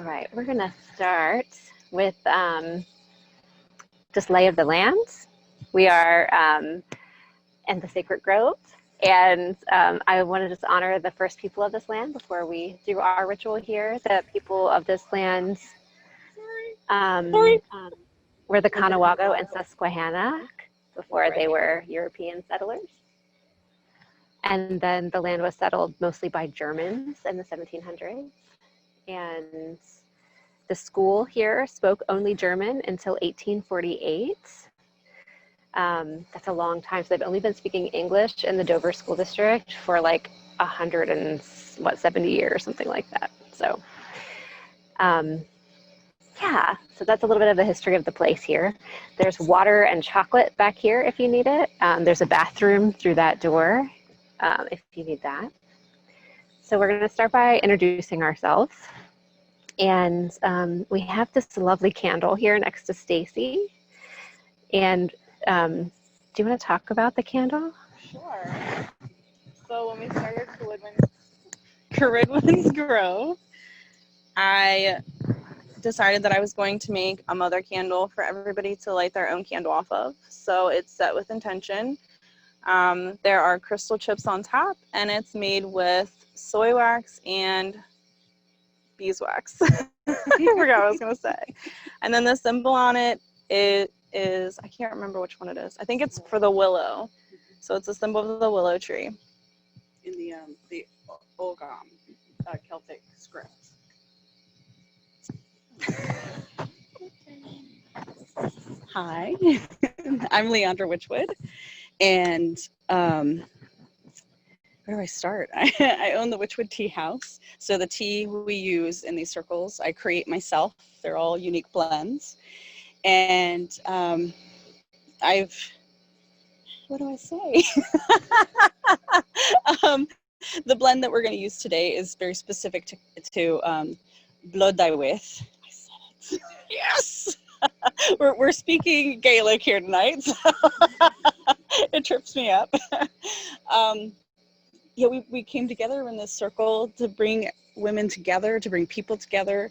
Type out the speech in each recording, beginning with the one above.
All right, we're going to start with just lay of the land. We are in the sacred grove, and I want to just honor the first people of this land before we do our ritual here. The people of this land were the Caughnawaga and Susquehanna before they were European settlers. And then the land was settled mostly by Germans in the 1700s. And the school here spoke only German until 1848. That's a long time. So they've only been speaking English in the Dover School District for like 70 years, something like that. So, yeah, so that's a little bit of the history of the place here. There's water and chocolate back here if you need it. There's a bathroom through that door if you need that. So we're going to start by introducing ourselves. And we have this lovely candle here next to Stacy. And do you want to talk about the candle? Sure. So when we started Cerridwen's Grove, I decided that I was going to make a mother candle for everybody to light their own candle off of. So it's set with intention. There are crystal chips on top, and it's made with soy wax and beeswax. I forgot what I was going to say. And then the symbol on it is, I can't remember which one it is. I think it's for the willow. So it's a symbol of the willow tree. In the Ogam Celtic script. Hi, I'm Leandra Witchwood, and where do I start? I own the Witchwood Tea House. So the tea we use in these circles, I create myself. They're all unique blends, and what do I say? The blend that we're going to use today is very specific to Blodeuwedd. I said it. Yes! we're speaking Gaelic here tonight, so it trips me up. Yeah, we came together in this circle to bring women together, to bring people together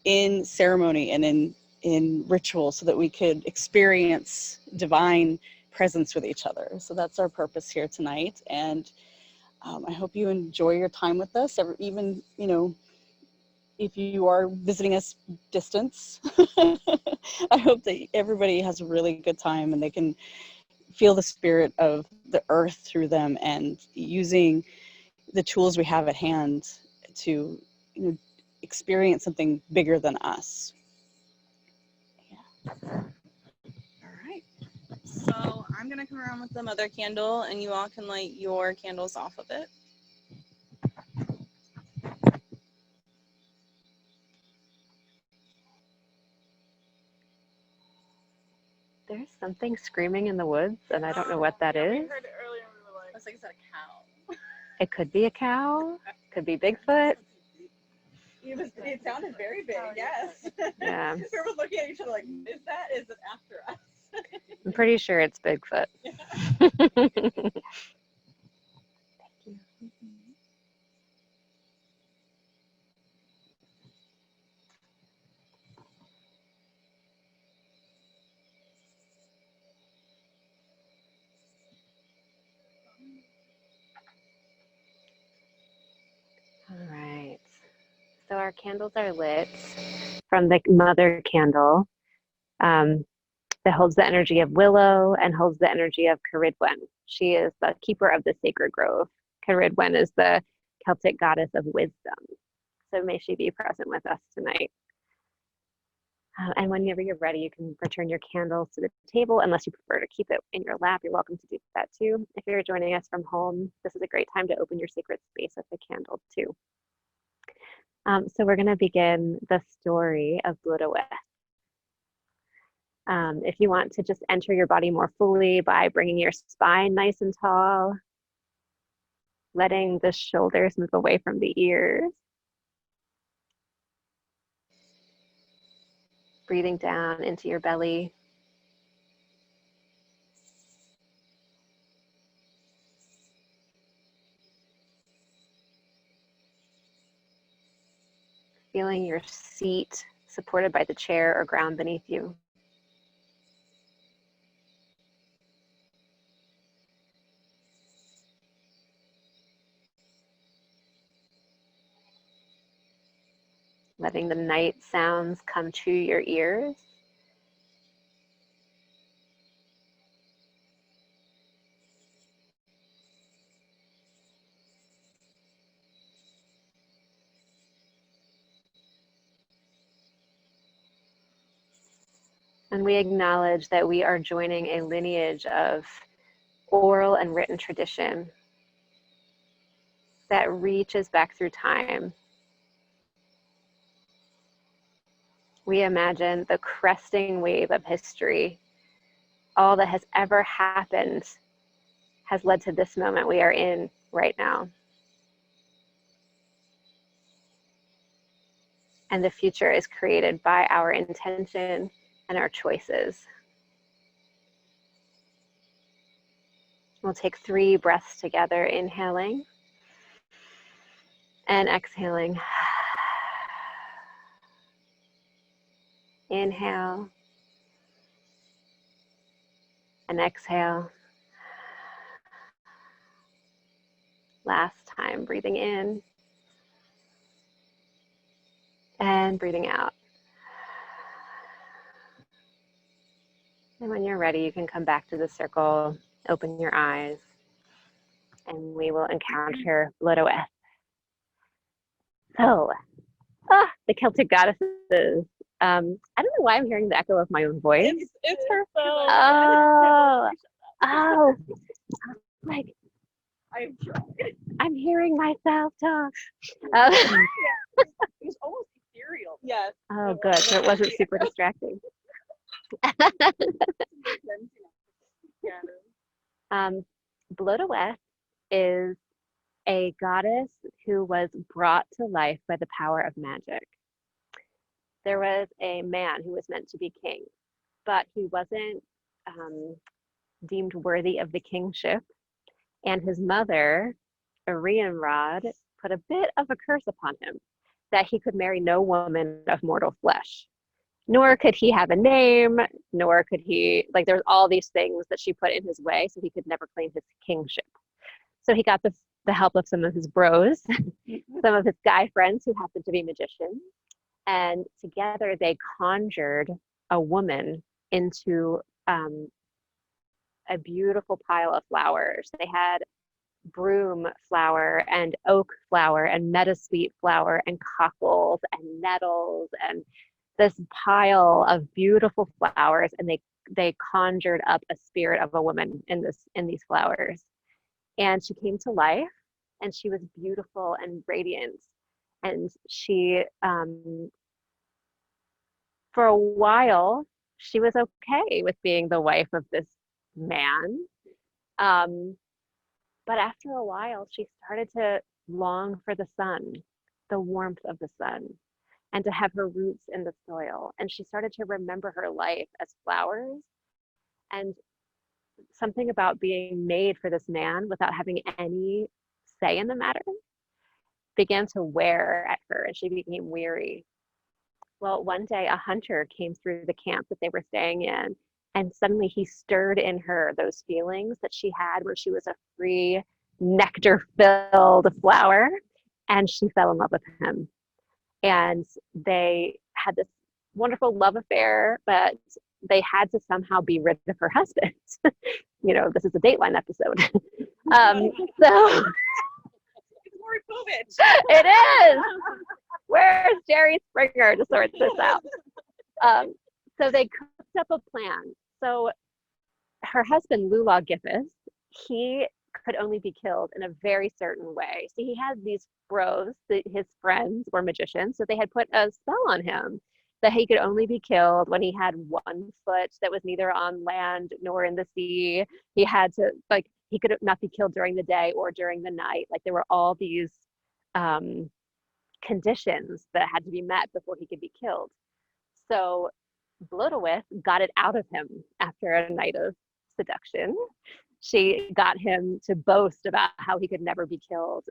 in ceremony and in ritual so that we could experience divine presence with each other. So that's our purpose here tonight. And I hope you enjoy your time with us, even, if you are visiting us distance. I hope that everybody has a really good time and they can feel the spirit of the earth through them and using the tools we have at hand to experience something bigger than us. Yeah. All right. So I'm going to come around with the mother candle, and you all can light your candles off of it. There's something screaming in the woods, and I don't know what that is. We heard it earlier, and we were like, I was like, is that a cow? It could be a cow. Could be Bigfoot. It sounded very big, yes. Yeah. We were looking at each other like, is it after us? I'm pretty sure it's Bigfoot. Yeah. All right. So our candles are lit from the mother candle that holds the energy of Willow and holds the energy of Cerridwen. She is the keeper of the sacred grove. Cerridwen is the Celtic goddess of wisdom. So may she be present with us tonight. And whenever you're ready, you can return your candles to the table. Unless you prefer to keep it in your lap, you're welcome to do that too. If you're joining us from home, this is a great time to open your sacred space with a candle too. So we're going to begin the story of Blodeuwedd. If you want to just enter your body more fully by bringing your spine nice and tall, letting the shoulders move away from the ears, breathing down into your belly. feeling your seat supported by the chair or ground beneath you. Letting the night sounds come to your ears. And we acknowledge that we are joining a lineage of oral and written tradition that reaches back through time. We imagine the cresting wave of history. All that has ever happened has led to this moment we are in right now. And the future is created by our intention and our choices. We'll take 3 breaths together, inhaling and exhaling. Inhale and exhale. Last time, breathing in and breathing out. And when you're ready, you can come back to the circle, open your eyes, and we will encounter Blodeuwedd. So, the Celtic Goddesses. I don't know why I'm hearing the echo of my own voice. It's her phone. Oh, like I'm trying. I'm hearing myself talk. It's almost ethereal. Yes. Oh, good. So it wasn't super distracting. Blodeuwedd is a goddess who was brought to life by the power of magic. There was a man who was meant to be king, but he wasn't deemed worthy of the kingship. And his mother, Arianrod, put a bit of a curse upon him that he could marry no woman of mortal flesh. Nor could he have a name, nor could he, like, there was all these things that she put in his way, so he could never claim his kingship. So he got the help of some of his bros, some of his guy friends who happened to be magicians, and together they conjured a woman into a beautiful pile of flowers. They had broom flower and oak flower and meadowsweet flower and cockles and nettles and this pile of beautiful flowers, and they conjured up a spirit of a woman in these flowers. And she came to life, and she was beautiful and radiant. And she, for a while, she was okay with being the wife of this man. But after a while, she started to long for the sun, the warmth of the sun, and to have her roots in the soil. And she started to remember her life as flowers, and something about being made for this man without having any say in the matter began to wear at her, and she became weary. Well, one day a hunter came through the camp that they were staying in, and suddenly he stirred in her those feelings that she had when she was a free, nectar-filled flower, and she fell in love with him. And they had this wonderful love affair, but they had to somehow be rid of her husband. You know, this is a Dateline episode. So it is. Where's Jerry Springer to sort this out? So they cooked up a plan. So her husband, Lula Giffis, he could only be killed in a very certain way. So he had these bros, his friends were magicians, so they had put a spell on him that he could only be killed when he had one foot that was neither on land nor in the sea. He had to, like, he could not be killed during the day or during the night. Like, there were all these conditions that had to be met before he could be killed. So Blodeuwedd got it out of him after a night of seduction she got him to boast about how he could never be killed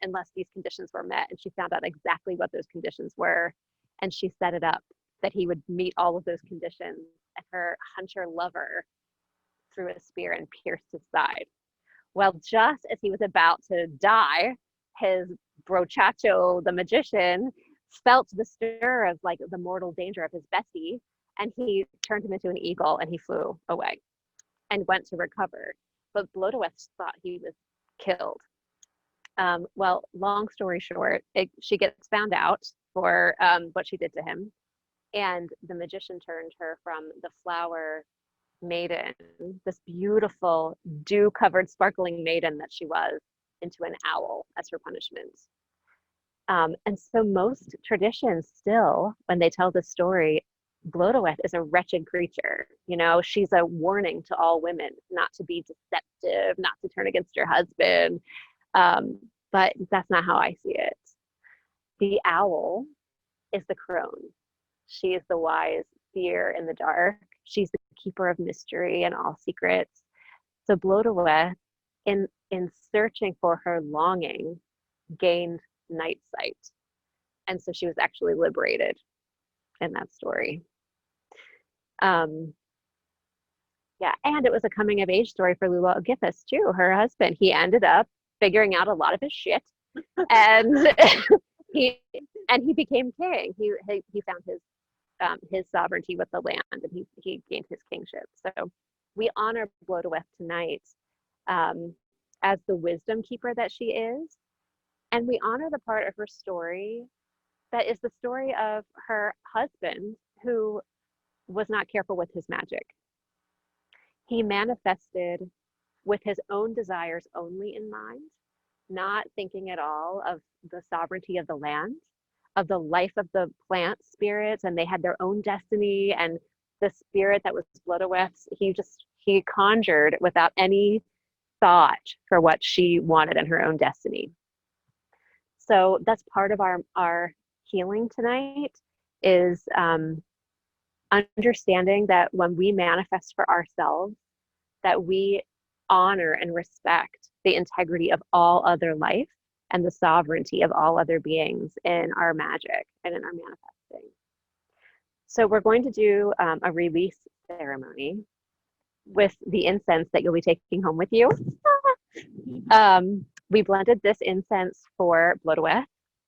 unless these conditions were met. And she found out exactly what those conditions were. And she set it up that he would meet all of those conditions. And her hunter lover threw a spear and pierced his side. Well, just as he was about to die, his brochacho, the magician, felt the stir of like the mortal danger of his bestie, and he turned him into an eagle and he flew away and went to recover. But Blodeuwedd thought he was killed. Well, long story short, she gets found out for what she did to him, and the magician turned her from the flower maiden, this beautiful dew-covered sparkling maiden that she was, into an owl as her punishment. And so most traditions still, when they tell this story, Blodeuwedd is a wretched creature. You know, she's a warning to all women not to be deceptive, not to turn against your husband. But that's not how I see it. The owl is the crone. She is the wise seer in the dark. She's the keeper of mystery and all secrets. So Blodeuwedd, in searching for her longing, gained night sight. And so she was actually liberated in that story. Yeah, and it was a coming of age story for Blodeuwedd too. Her husband, he ended up figuring out a lot of his shit, and he became king. He found his sovereignty with the land, and he gained his kingship. So we honor Blodeuwedd tonight as the wisdom keeper that she is, and we honor the part of her story that is the story of her husband who was not careful with his magic. He manifested with his own desires only in mind, not thinking at all of the sovereignty of the land, of the life of the plant spirits, and they had their own destiny, and the spirit that was Blodeuwedd's, he conjured without any thought for what she wanted in her own destiny. So that's part of our healing tonight, is understanding that when we manifest for ourselves, that we honor and respect the integrity of all other life and the sovereignty of all other beings in our magic and in our manifesting. So we're going to do a release ceremony with the incense that you'll be taking home with you. We blended this incense for Blodeuwedd,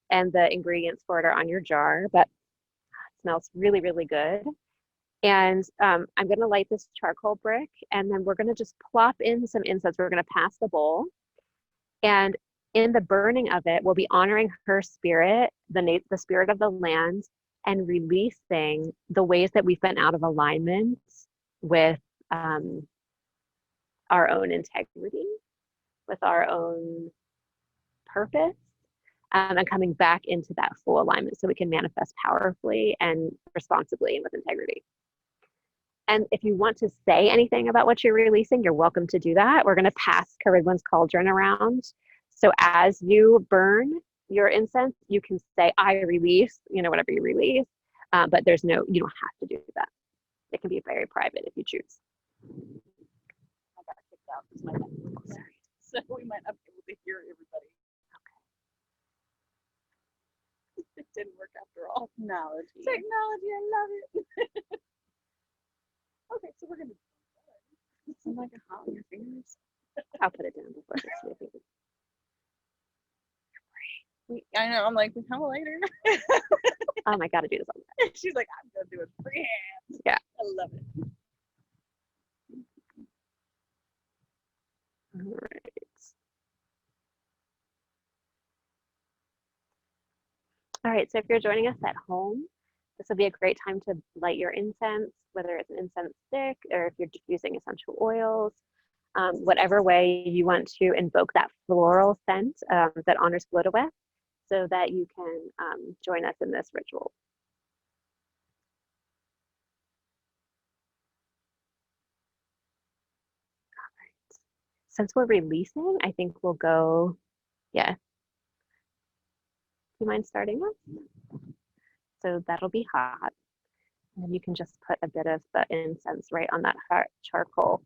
and the ingredients for it are on your jar, but it smells really, really good. And I'm going to light this charcoal brick, and then we're going to just plop in some incense. We're going to pass the bowl, and in the burning of it, we'll be honoring her spirit, the spirit of the land, and releasing the ways that we've been out of alignment with our own integrity, with our own purpose, and coming back into that full alignment so we can manifest powerfully and responsibly and with integrity. And if you want to say anything about what you're releasing, you're welcome to do that. We're going to pass Cerridwen's cauldron around. So as you burn your incense, you can say, I release, whatever you release, but you don't have to do that. It can be very private if you choose. I got kicked out because my mic was sorry. So we might not be able to hear everybody. Okay. It didn't work after all. Technology, I love it. Okay, so we're gonna do that. It's like a hot on your fingers. I'll put it down before it's moving. I know, I'm like, we come later. I gotta do this all the time. She's like, I'm gonna do it freehand. Yeah. I love it. All right. All right, so if you're joining us at home, this will be a great time to light your incense, whether it's an incense stick or if you're diffusing essential oils, whatever way you want to invoke that floral scent that honors Blodeuwedd, so that you can join us in this ritual. All right. Since we're releasing, I think we'll go, yeah. Do you mind starting us? So that'll be hot. And you can just put a bit of the incense right on that hot charcoal.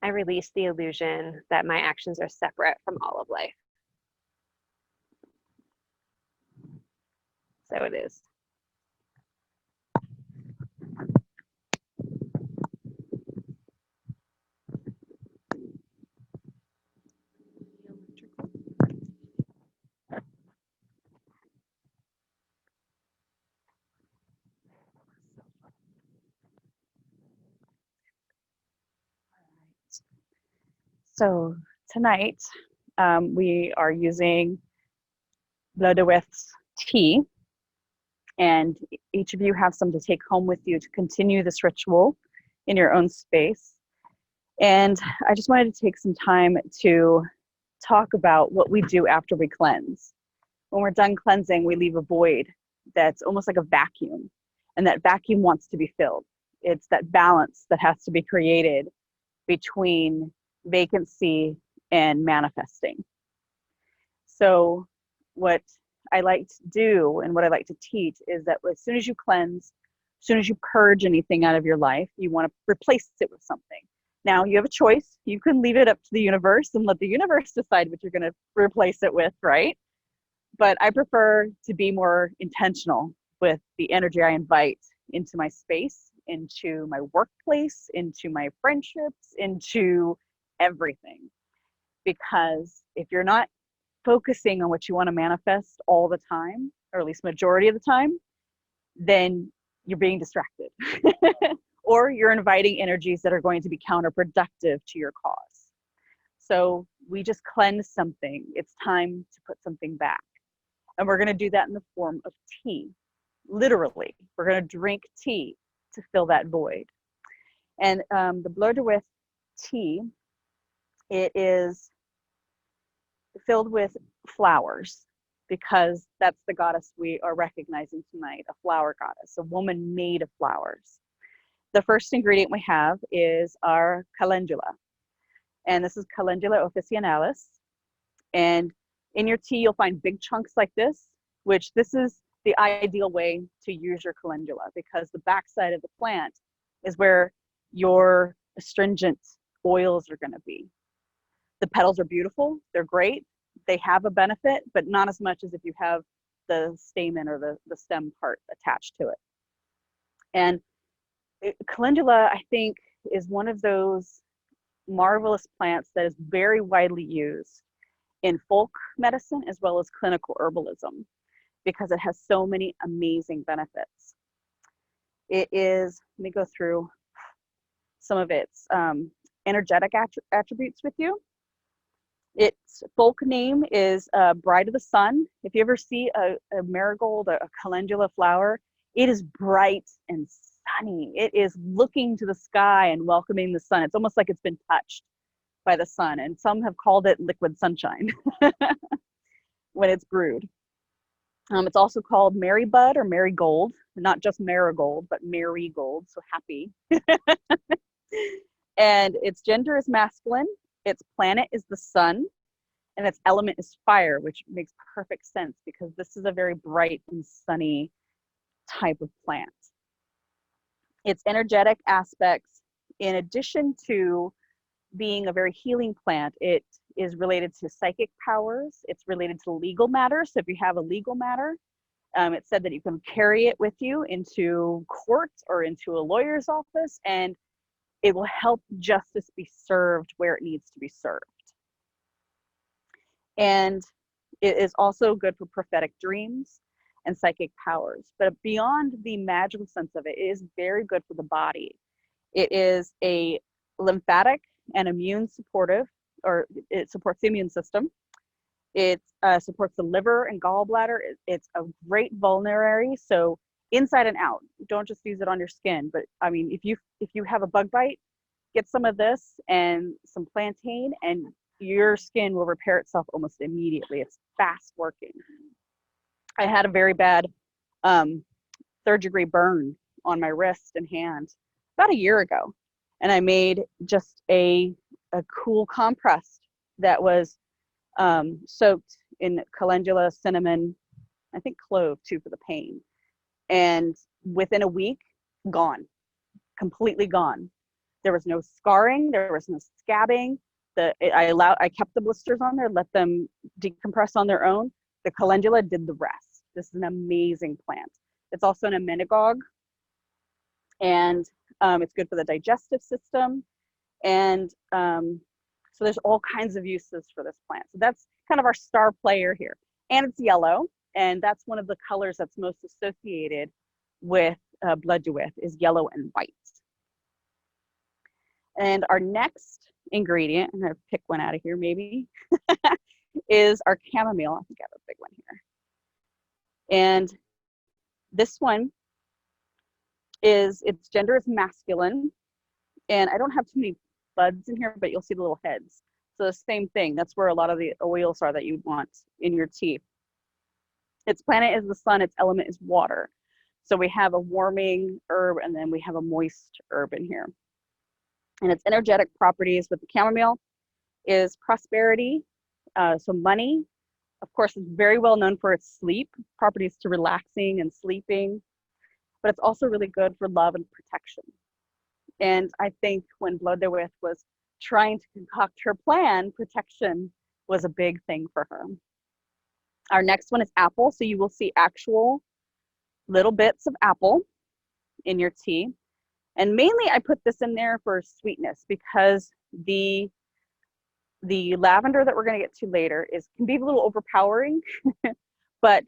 I release the illusion that my actions are separate from all of life. So it is. So tonight we are using Blodeuwedd's tea, and each of you have some to take home with you to continue this ritual in your own space. And I just wanted to take some time to talk about what we do after we cleanse. When we're done cleansing, we leave a void that's almost like a vacuum, and that vacuum wants to be filled. It's that balance that has to be created between vacancy and manifesting. So what I like to do and what I like to teach is that as soon as you cleanse, as soon as you purge anything out of your life, you want to replace it with something. Now you have a choice. You can leave it up to the universe and let the universe decide what you're going to replace it with, right? But I prefer to be more intentional with the energy I invite into my space, into my workplace, into my friendships, into everything. Because if you're not focusing on what you want to manifest all the time, or at least majority of the time, then you're being distracted. Or you're inviting energies that are going to be counterproductive to your cause. So we just cleanse something. It's time to put something back. And we're going to do that in the form of tea. Literally, we're going to drink tea to fill that void. And the Blodeuwedd tea, it is filled with flowers, because that's the goddess we are recognizing tonight, a flower goddess, a woman made of flowers. The first ingredient we have is our calendula. And this is Calendula officinalis. And in your tea, you'll find big chunks like this, which this is the ideal way to use your calendula, because the backside of the plant is where your astringent oils are going to be. The petals are beautiful. They're great. They have a benefit, but not as much as if you have the stamen or the stem part attached to it. And calendula, I think, is one of those marvelous plants that is very widely used in folk medicine as well as clinical herbalism, because it has so many amazing benefits. It is, let me go through some of its energetic attributes with you. Its folk name is Bride of the Sun. If you ever see a marigold, a calendula flower, it is bright and sunny. It is looking to the sky and welcoming the sun. It's almost like it's been touched by the sun, and some have called it liquid sunshine when it's brewed. It's also called Marybud or Marigold, not just marigold, but marigold, so happy. And its gender is masculine, its planet is the sun, and its element is fire, which makes perfect sense because this is a very bright and sunny type of plant. Its energetic aspects, in addition to being a very healing plant, it is related to psychic powers. It's related to legal matters. So if you have a legal matter, it's said that you can carry it with you into court or into a lawyer's office, and it will help justice be served where it needs to be served. And it is also good for prophetic dreams and psychic powers. But beyond the magical sense of it, it is very good for the body. It is a lymphatic and immune supportive, or it supports the immune system. It supports the liver and gallbladder. It's a great vulnerary, so inside and out. Don't just use it on your skin, but I mean, if you have a bug bite, get some of this and some plantain, and your skin will repair itself almost immediately. It's fast working. I had a very bad third-degree burn on my wrist and hand about a year ago, and I made just a cool compress that was soaked in calendula, cinnamon, I think clove too for the pain, and within a week, gone, completely gone. There was no scarring, there was no scabbing. I kept the blisters on there, let them decompress on their own. The calendula did the rest. This is an amazing plant. It's also an emmenagogue, and it's good for the digestive system. And so there's all kinds of uses for this plant. So that's kind of our star player here. And it's yellow, and that's one of the colors that's most associated with Blodeuwedd is yellow and white. And our next ingredient, I'm gonna pick one out of here maybe, is our chamomile. I think I have a big one here. And this one its gender is masculine. And I don't have too many buds in here, but you'll see the little heads. So the same thing, that's where a lot of the oils are that you want in your tea. Its planet is the sun, its element is water. So we have a warming herb, and then we have a moist herb in here. And its energetic properties with the chamomile is prosperity, so money. Of course, it's very well known for its sleep, properties to relaxing and sleeping, but it's also really good for love and protection. And I think when Blodeuwedd was trying to concoct her plan, protection was a big thing for her. Our next one is apple. So you will see actual little bits of apple in your tea. And mainly I put this in there for sweetness, because the lavender that we're going to get to later can be a little overpowering, but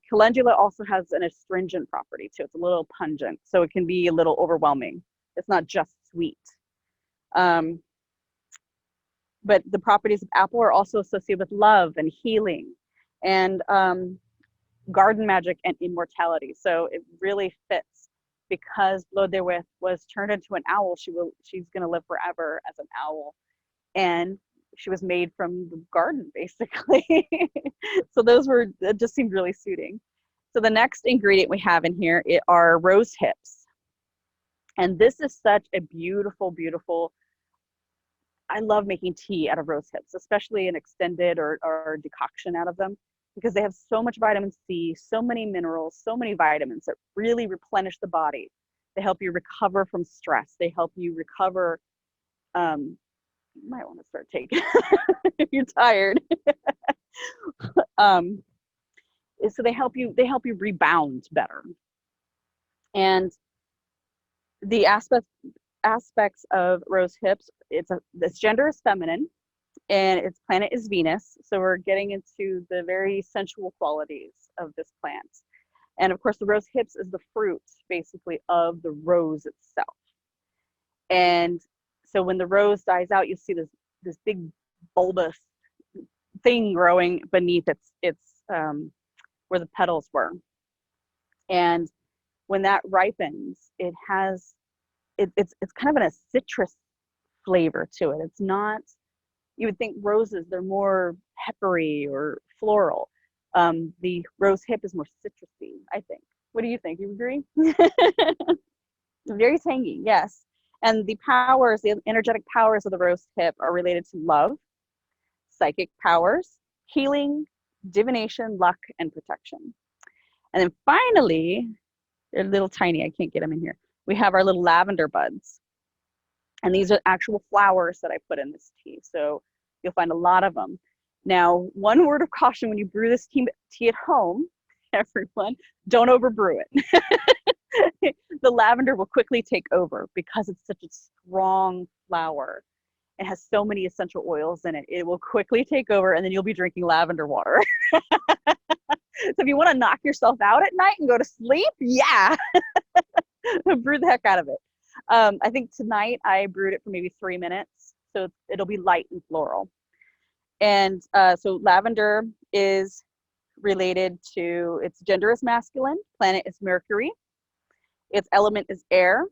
calendula also has an astringent property too. It's a little pungent, so it can be a little overwhelming. It's not just sweet. But the properties of apple are also associated with love and healing and garden magic and immortality. So it really fits, because Blodeuwedd was turned into an owl. She's going to live forever as an owl, and she was made from the garden, basically. So it just seemed really suiting. So the next ingredient we have in here are rose hips. And this is such a beautiful, beautiful, I love making tea out of rose hips, especially an extended or decoction out of them, because they have so much vitamin C, so many minerals, so many vitamins that really replenish the body. They help you recover from stress. They help you recover, you might want to start taking if you're tired. So they help you rebound better. And the aspects of rose hips, its gender is feminine, and its planet is Venus. So we're getting into the very sensual qualities of this plant. And of course, the rose hips is the fruit, basically, of the rose itself. And so when the rose dies out, you see this big bulbous thing growing beneath its where the petals were. And when that ripens, it's kind of a citrus flavor to it. It's not, you would think roses, they're more peppery or floral. The rose hip is more citrusy, I think. What do you think? You agree? Very tangy, yes. And the energetic powers of the rose hip are related to love, psychic powers, healing, divination, luck, and protection. And then finally, they're little tiny, I can't get them in here. We have our little lavender buds. And these are actual flowers that I put in this tea. So you'll find a lot of them. Now, one word of caution when you brew this tea at home, everyone, don't overbrew it. The lavender will quickly take over because it's such a strong flower. It has so many essential oils in it. It will quickly take over, and then you'll be drinking lavender water. So if you want to knock yourself out at night and go to sleep, yeah, brew the heck out of it. I think tonight I brewed it for maybe 3 minutes, so it'll be light and floral. And so lavender is related to, its gender is masculine, planet is Mercury, its element is air.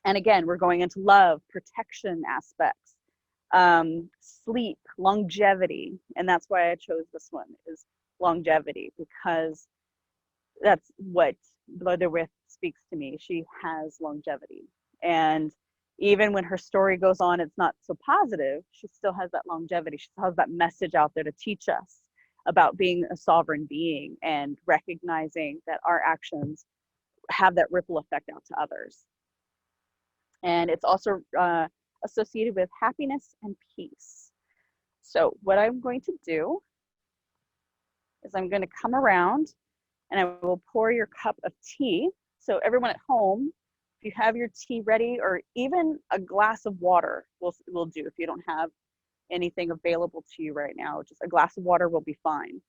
And again, we're going into love, protection aspects, sleep, longevity. And that's why I chose this one, is longevity, because that's what Blodeuwedd speaks to me. She has longevity. And even when her story goes on, it's not so positive, she still has that longevity. She still has that message out there to teach us about being a sovereign being and recognizing that our actions have that ripple effect out to others. And it's also associated with happiness and peace. So what I'm going to do is I'm going to come around and I will pour your cup of tea. So everyone at home, if you have your tea ready, or even a glass of water will do if you don't have anything available to you right now. Just a glass of water will be fine.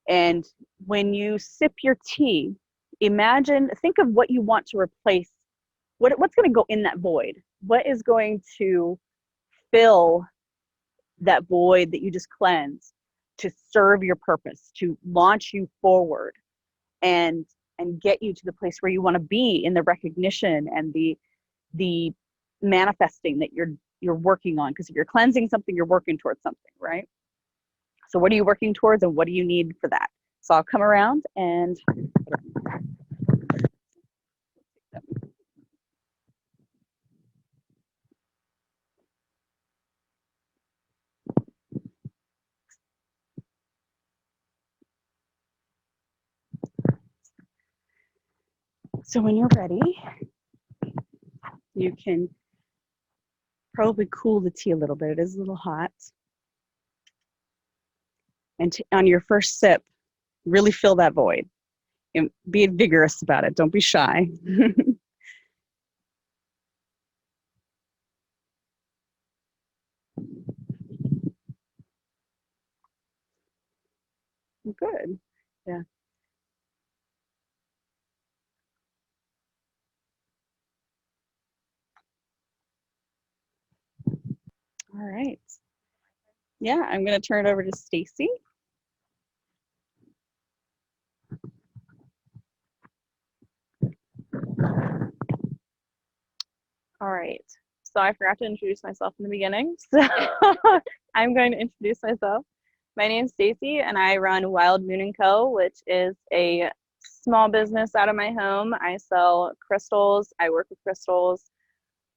And when you sip your tea, think of what you want to replace. What's going to go in that void? What is going to fill that void that you just cleansed to serve your purpose, to launch you forward and get you to the place where you want to be in the recognition and the manifesting that you're working on? Because if you're cleansing something, you're working towards something, right? So what are you working towards and what do you need for that? So I'll come around and so when you're ready, you can probably cool the tea a little bit. It is a little hot. And on your first sip, really fill that void. And be vigorous about it. Don't be shy. Good. Yeah. All right. Yeah, I'm going to turn it over to Stacy. All right. So I forgot to introduce myself in the beginning. So I'm going to introduce myself. My name's Stacy and I run Wild Moon & Co., which is a small business out of my home. I sell crystals. I work with crystals.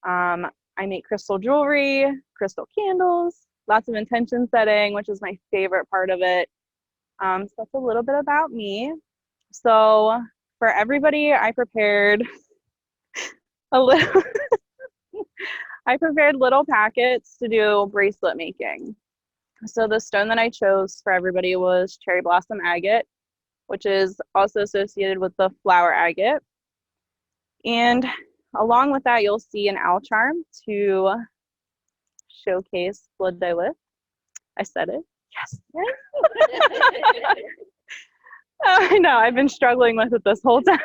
I make crystal jewelry, crystal candles, lots of intention setting, which is my favorite part of it. So that's a little bit about me. So for everybody, I prepared I prepared little packets to do bracelet making. So the stone that I chose for everybody was cherry blossom agate, which is also associated with the flower agate. And along with that, you'll see an owl charm to showcase Blodeuwedd. I said it. Yes. I know, I've been struggling with it this whole time.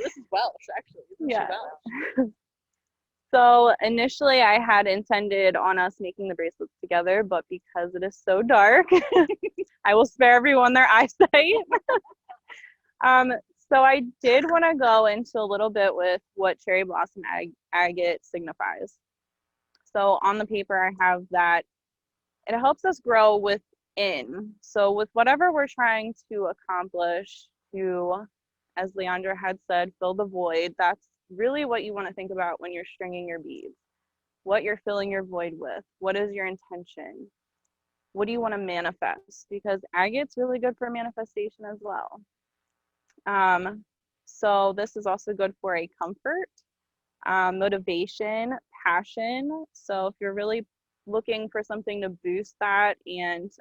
This is Welsh, actually. Yeah. So initially I had intended on us making the bracelets together, but because it is so dark, I will spare everyone their eyesight. So I did want to go into a little bit with what cherry blossom agate signifies. So on the paper I have that it helps us grow within. So with whatever we're trying to accomplish, to, as Leandra had said, fill the void, that's really what you want to think about when you're stringing your beads. What you're filling your void with. What is your intention? What do you want to manifest? Because agate's really good for manifestation as well. So this is also good for a comfort, motivation, passion. So if you're really looking for something to boost that, and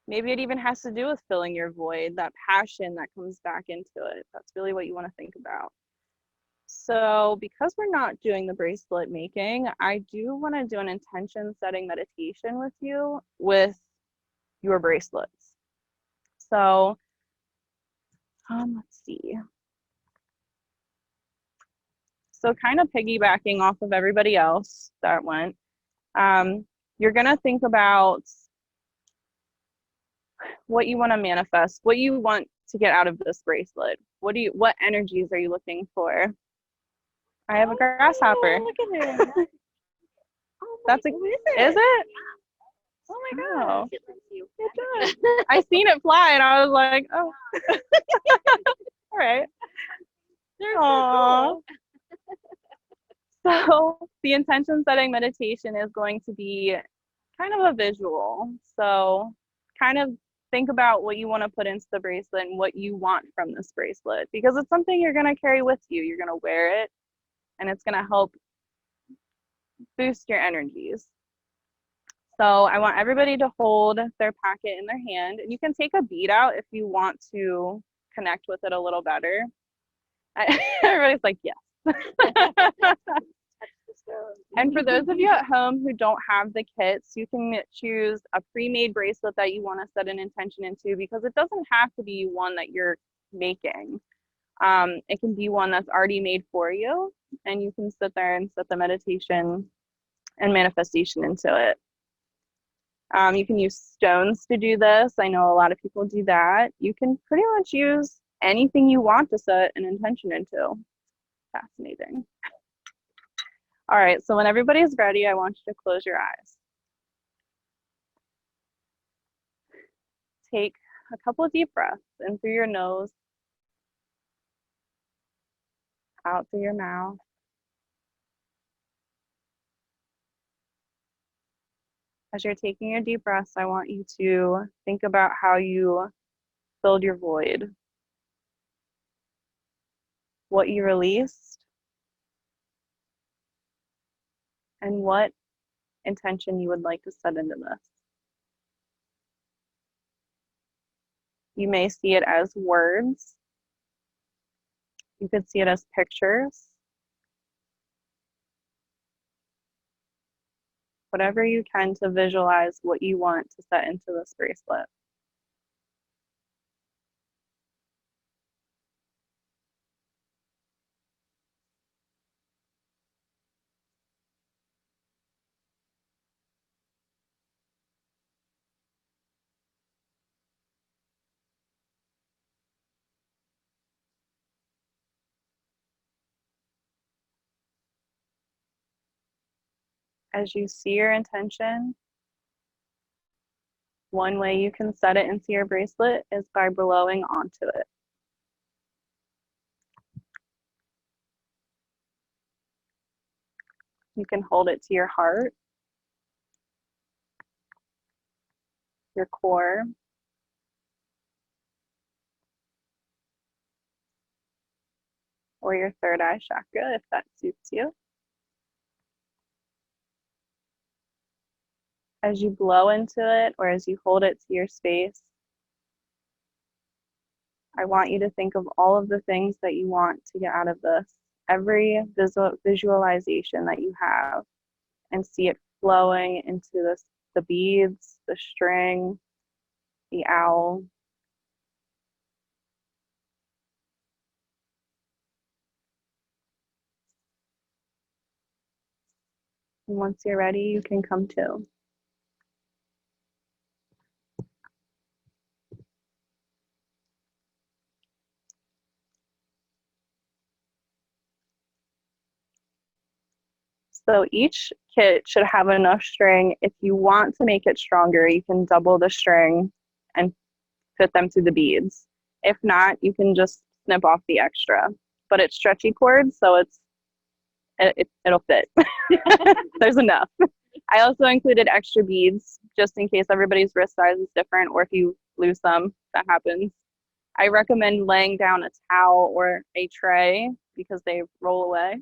maybe it even has to do with filling your void, that passion that comes back into it. That's really what you want to think about. So because we're not doing the bracelet making, I do want to do an intention setting meditation with you with your bracelets. So let's see. So kind of piggybacking off of everybody else that went, you're going to think about what you want to manifest, what you want to get out of this bracelet. What energies are you looking for? I have a grasshopper. Look at it. That's a, is it? Oh my god. It does. I seen it fly and I was like, oh. All right. Aww. So the intention setting meditation is going to be kind of a visual. So kind of think about what you want to put into the bracelet and what you want from this bracelet, because it's something you're going to carry with you. You're going to wear it, and it's going to help boost your energies. So I want everybody to hold their packet in their hand, and you can take a bead out if you want to connect with it a little better. Everybody's like, yes. And for those of you at home who don't have the kits, you can choose a pre-made bracelet that you want to set an intention into, because it doesn't have to be one that you're making. It can be one that's already made for you, and you can sit there and set the meditation and manifestation into it. You can use stones to do this. I know a lot of people do that. You can pretty much use anything you want to set an intention into. Fascinating. All right, so when everybody's ready, I want you to close your eyes. Take a couple of deep breaths in through your nose, out through your mouth. As you're taking your deep breaths, I want you to think about how you filled your void, what you released, and what intention you would like to set into this. You may see it as words. You could see it as pictures. Whatever you can to visualize what you want to set into this bracelet. As you see your intention, one way you can set it into your bracelet is by blowing onto it. You can hold it to your heart, your core, or your third eye chakra if that suits you. As you blow into it, or as you hold it to your space, I want you to think of all of the things that you want to get out of this, every visualization that you have, and see it flowing into this, the beads, the string, the owl. And once you're ready, you can come to. So each kit should have enough string. If you want to make it stronger, you can double the string and fit them through the beads. If not, you can just snip off the extra. But it's stretchy cord, so it'll fit. There's enough. I also included extra beads just in case everybody's wrist size is different, or if you lose some, that happens. I recommend laying down a towel or a tray because they roll away.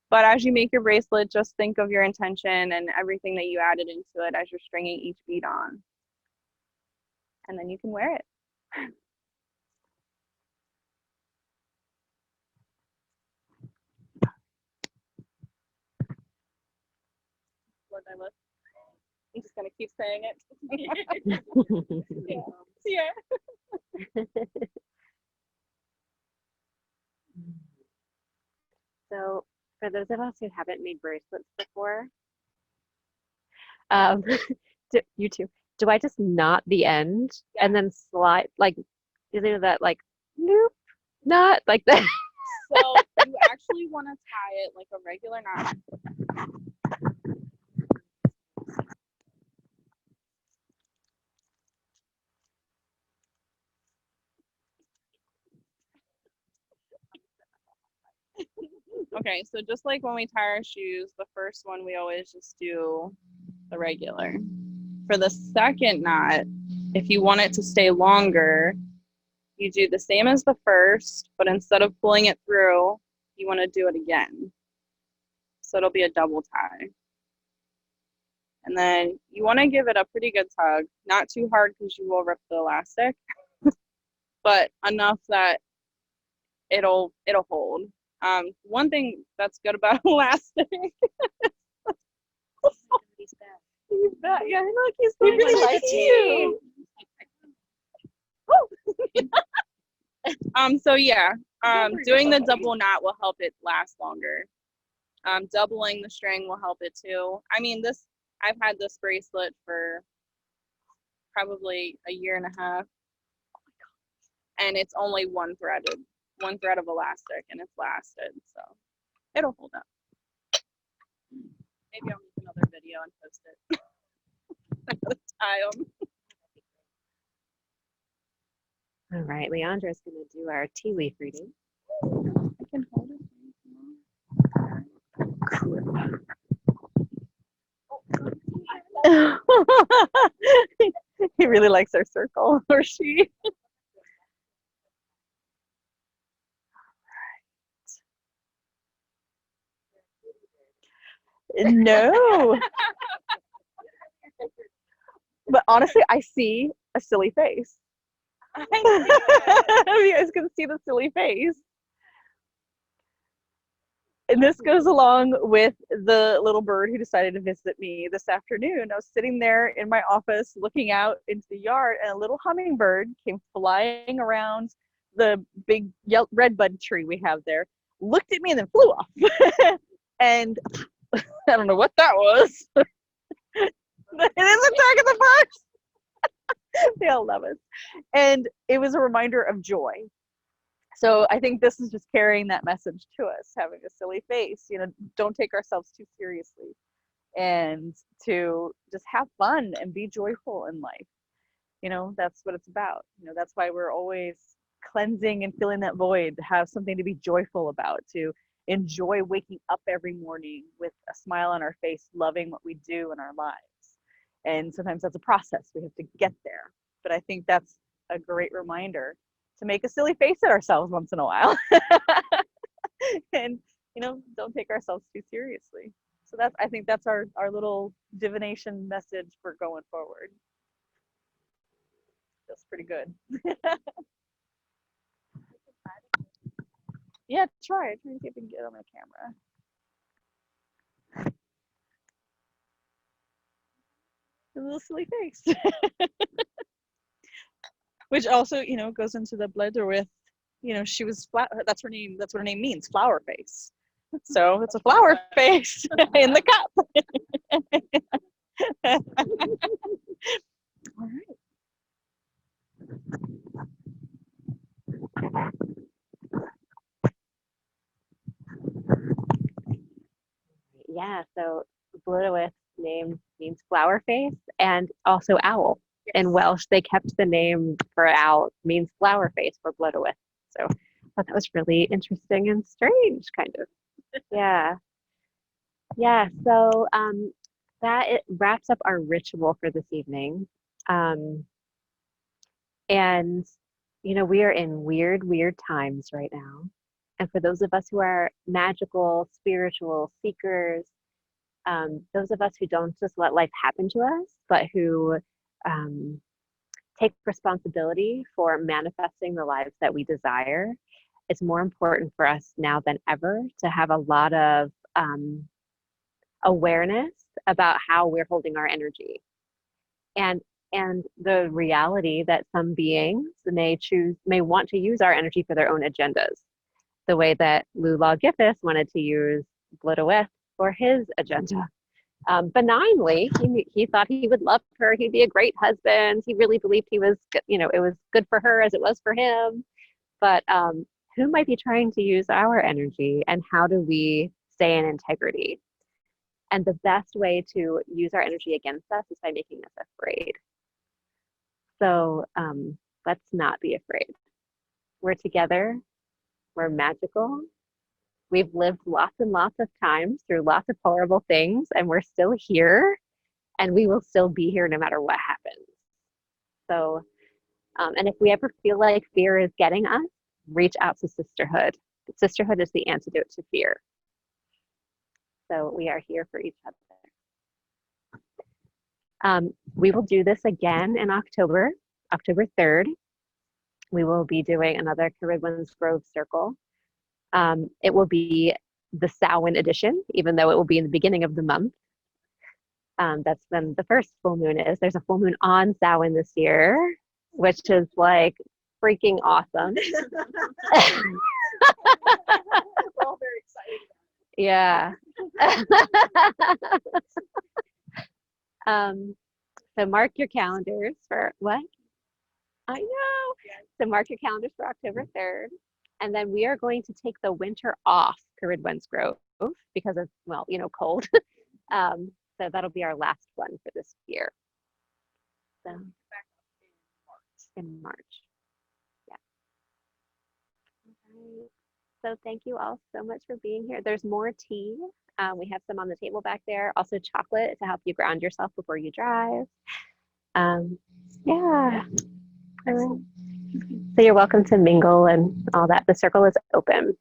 But as you make your bracelet, just think of your intention and everything that you added into it as you're stringing each bead on. And then you can wear it. I'm just gonna keep saying it. Yeah. So for those of us who haven't made bracelets before, you too, do I just knot the end and then slide, like, is it that like loop knot like that? So you actually want to tie it like a regular knot. Okay, so just like when we tie our shoes, the first one we always just do the regular. for the second knot, if you want it to stay longer, you do the same as the first, but instead of pulling it through, you want to do it again. So it'll be a double tie. And then you want to give it a pretty good tug, not too hard because you will rip the elastic, but enough that it'll hold. One thing that's good about elastic. He's back. He's back. Yeah, look, he's He really likes you. So yeah, doing the double knot will help it last longer. Doubling the string will help it too. I mean, I've had this bracelet for probably a year and a half, and it's only one thread of elastic, and it's lasted, so it'll hold up. Maybe I'll make another video and post it. I'm gonna tie 'em. All right, Leandra's going to do our tea leaf reading. I can hold it. He really likes our circle, or she. No. But honestly, I see a silly face. You guys can see the silly face. And this goes along with the little bird who decided to visit me this afternoon. I was sitting there in my office looking out into the yard, and a little hummingbird came flying around the big redbud tree we have there, looked at me, and then flew off. And I don't know what that was. It is Attack of the Fox. They all love us. And it was a reminder of joy. So I think this is just carrying that message to us, having a silly face, don't take ourselves too seriously, and to just have fun and be joyful in life. That's what it's about. That's why we're always cleansing and filling that void, to have something to be joyful about, to enjoy waking up every morning with a smile on our face, loving what we do in our lives. And sometimes that's a process. We have to get there. But I think that's a great reminder to make a silly face at ourselves once in a while. And, don't take ourselves too seriously. So I think that's our little divination message for going forward. Feels pretty good. Yeah, try and see if we can get on the camera. A little silly face. Which also, goes into the Blodeuwedd. She was that's her name. That's what her name means, flower face. So it's a flower face in the cup. All right. Yeah, so Blodeuwedd name means flower face and also owl. Yes. In Welsh, they kept the name for owl, means flower face for Blodeuwedd. So I thought that was really interesting and strange, kind of. Yeah. Yeah, so it wraps up our ritual for this evening. And, we are in weird times right now. And for those of us who are magical, spiritual seekers, those of us who don't just let life happen to us, but who take responsibility for manifesting the lives that we desire, it's more important for us now than ever to have a lot of awareness about how we're holding our energy. And the reality that some beings may want to use our energy for their own agendas, the way that Lula Giffis wanted to use Blodeuwedd for his agenda. Benignly, he thought he would love her, he'd be a great husband, he really believed it was good for her as it was for him. But who might be trying to use our energy, and how do we stay in integrity? And the best way to use our energy against us is by making us afraid. So let's not be afraid. We're together, we're magical. We've lived lots and lots of times through lots of horrible things, and we're still here. and we will still be here no matter what happens. So, and if we ever feel like fear is getting us, reach out to sisterhood. Sisterhood is the antidote to fear. So we are here for each other. We will do this again in October, October 3rd. We will be doing another Cerridwen's Grove Circle. It will be the Samhain edition, even though it will be in the beginning of the month. That's when the first full moon is. There's a full moon on Samhain this year, which is like freaking awesome. We're all very excited. Yeah. So mark your calendars for what? I know. So mark your calendars for October 3rd. And then we are going to take the winter off Cerridwen's Grove because of, well, you know, cold. So that'll be our last one for this year. So in March. Yeah. All right. So thank you all so much for being here. There's more tea. We have some on the table back there. Also chocolate to help you ground yourself before you drive. Yeah. All right. So you're welcome to mingle and all that. The circle is open.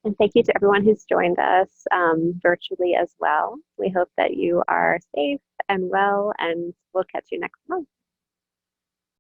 And thank you to everyone who's joined us virtually as well. We hope that you are safe and well, and we'll catch you next month.